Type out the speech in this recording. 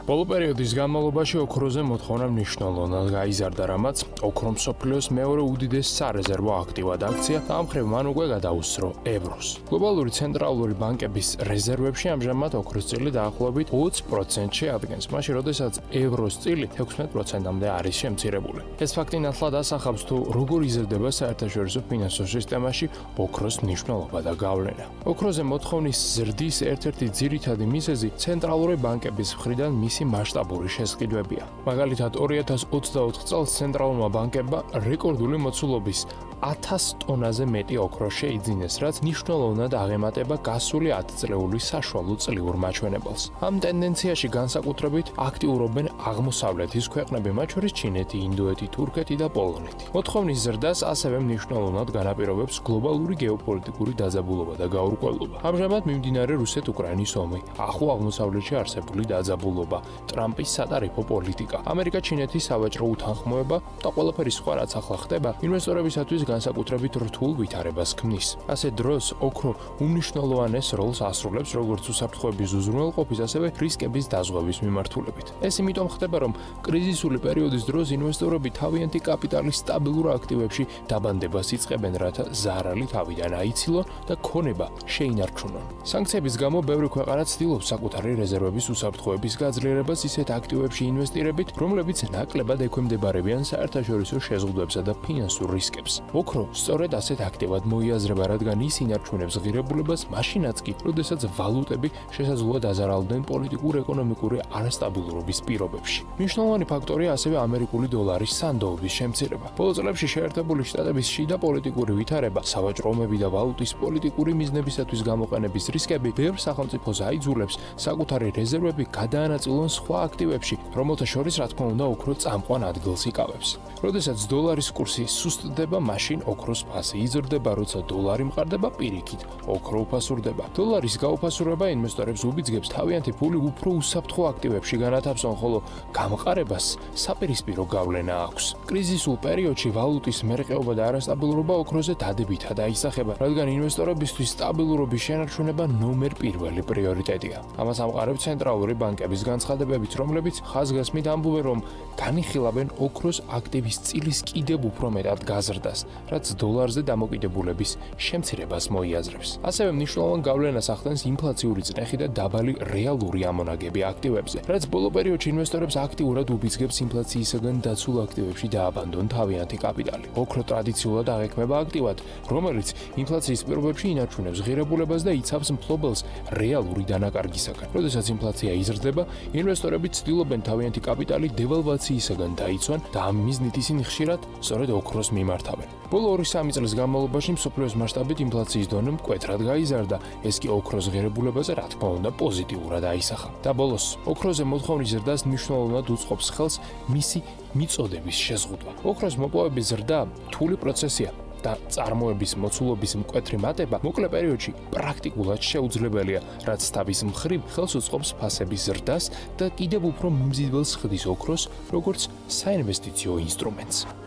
ბოლო პერიოდის განმავლობაში ოქროზე მოთხოვნა მნიშვნელოვნად გაიზარდა, რამაც ოქრო მსოფლიოს მეორე უდიდეს სარეზერვო აქტივად აქცია და ამ მხრივ მან უკვე გადაუსწრო ევროს. გლობალური ცენტრალური ბანკების რეზერვებში ამჟამად ოქროს წილი დაახლოებით 20% შეადგენს, მაშინ როდესაც ევროს წილი 16%-მდე არის შემცირებული. ეს ფაქტი ნათლად ასახავს თუ როგორ იზრდება საერთაშორისო ფინანსურ სისტემაში ოქროს მნიშვნელობა და გავლენა. ოქროზე მოთხოვნის ზრდის ერთ-ერთი ძირითადი მიზეზი ცენტრალური ბანკების მხრიდან მისი მასშტაბური შესყიდვებია. მაგალითად, 2024 წელს ცენტრალურმა ბანკებმა რეკორდული მოცულობის 1000 ტონაზე მეტი ოქრო შეიძინეს, რაც მნიშვნელოვნად აღემატება გასული 10 წლეული საშუალო წლიურ მაჩვენებელს. ამ ტენდენციაში განსაკუთრებით აქტიურობენ აღმოსავლეთის ქვეყნები, მათ შორის ჩინეთი, ინდოეთი, თურქეთი და პოლონეთი. მოთხოვნის ზრდას ასევე მნიშვნელოვნად განაპირობებს გლობალური გეოპოლიტიკური დაძაბულობა და გაურკვევლობა. ამჟამად მიმდინარე რუსეთ-უკრაინის ომი, ახლო აღმოსავლეთში არსებული დაძაბულობა, ტრამპის სატარიფო პოლიტიკა, ამერიკა-ჩინეთის სავაჭრო უთანხმოება და ყველაფერი სხვა რაც ახლა ხდება, ინვესტორებისათვის განსაკუთრებით რთულ ვითარებას ქმნის. ასეთ დროს ოქრო უმნიშვნელოვანეს როლს ასრულებს როგორც უსაფრთხოების უზრუნველყოფის, ასევე რისკების დაზღვევის მიმართულებით. ეს იმიტომ ხდება, რომ კრიზისული პერიოდის დროს ინვესტორები თავიანთი კაპიტალის სტაბილურ აქტივებში დაბანდებას იწყებენ, რათა ზარალი თავიდან აიცილონ და ქონება შეინარჩუნონ. სანქციების გამო ბევრი ქვეყანა ცდილობს საკუთარი რეზერვების უსაფრთხოების გაძლიერებას ისეთ აქტივებში ინვესტირებით, რომლებიც ნაკლებად ექვემდებარებიან საერთაშორისო შეზღუდვებსა და ფინანსურ რისკებს. ოქრო სწორედ ასეთ აქტივად მოიაზრება, რადგან ის ინარჩუნებს ღირებულებას მაშინაც კი, როდესაც ვალუტები შესაძლოა დაზარალდნენ პოლიტიკურ-ეკონომიკური არასტაბილურობის პირობებში. მნიშვნელოვანი ფაქტორია ასევე ამერიკული დოლარის სანდოობის შემცირება. ბოლო წლებში შეერთებული შტატების შიდა პოლიტიკური ვითარება, სავაჭრო ომები და ვალუტის პოლიტიკური მიზნებისათვის გამოყენების რისკები ბევრ სახელმწიფოს აიძულებს საკუთარი რეზერვები გადაანაწილონ სხვა აქტივებში, რომელთა შორის რა თქმა უნდა ოქრო წამყვან ადგილს იკავებს. როდესაც დოლარის კურსი სუსტდება, მაშინ ოქროს ფასი იზრდება, როცა დოლარი მყარდება, პირიქით ოქრო უფასურდება. დოლარის გაუფასურება ინვესტორებს უბიძგებს თავიანთი ფული უფრო უსაფრთხო აქტივებში განათავსონ, ხოლო გამყარებას საპირისპირო გავლენა აქვს. კრიზისულ პერიოდში ვალუტის მერყეობა და არასტაბილურობა ოქროზე დადებითად აისახება, რადგან ინვესტორებისთვის სტაბილურობის შენარჩუნება ნომერ პირველი პრიორიტეტია. ამას ამყარებს ცენტრალური ბანკების განცხადებებით, რომლებიც ხაზგასმით ამბობენ, რომ განიხილავენ ოქროს აქტივის წილის კიდევ უფრო მეტად გაზრდას, რაც დოლარზე დამოკიდებულების შემცირებას მოიაზრებს. ასევე მნიშვნელოვან გავლენას ახდენს ინფლაციური წნეხი და დაბალი რეალური ამონაგები აქტივებზე, რაც ბოლო პერიოდში ინვესტორებს აქტიურად უბიძგებს ინფლაციისაგან დაცულ აქტივებში დააბანდონ თავიანთი კაპიტალი. ოქრო ტრადიციულად აღექმება აქტივად, რომელიც ინფლაციის პირობებში ინარჩუნებს ღირებულებას და იცავს მფლობელს რეალური დანაკარგისაგან. როდესაც ინფლაცია იზრდება, ინვესტორები ცდილობენ თავიანთი კაპიტალი დევალვაციისაგან დაიცვან და ამ მიზნით ისინი ხშირად სწორედ ოქროს მიმართავენ. ბოლო 2-3 წლის განმავლობაში მსოფლიოს მასშტაბით ინფლაციის დონე მკვეთრად გაიზარდა, ეს კი ოქროს ღირებულებაზე რა თქმა უნდა პოზიტიურად აისახა. და ბოლოს, ოქროზე მოთხოვნის ზრდას მნიშვნელოვნად უწყობს ხელს მისი მიწოდების შეზღუდვა. ოქროს მოპოვების ზრდა რთული პროცესია და წარმოების მოცულობის მკვეთრი მატება მოკლე პერიოდში პრაქტიკულად შეუძლებელია, რაც თავის მხრივ ხელს უწყობს ფასების ზრდას და კიდევ უფრო მიმზიდველს ხდის ოქროს როგორც საინვესტიციო ინსტრუმენტს.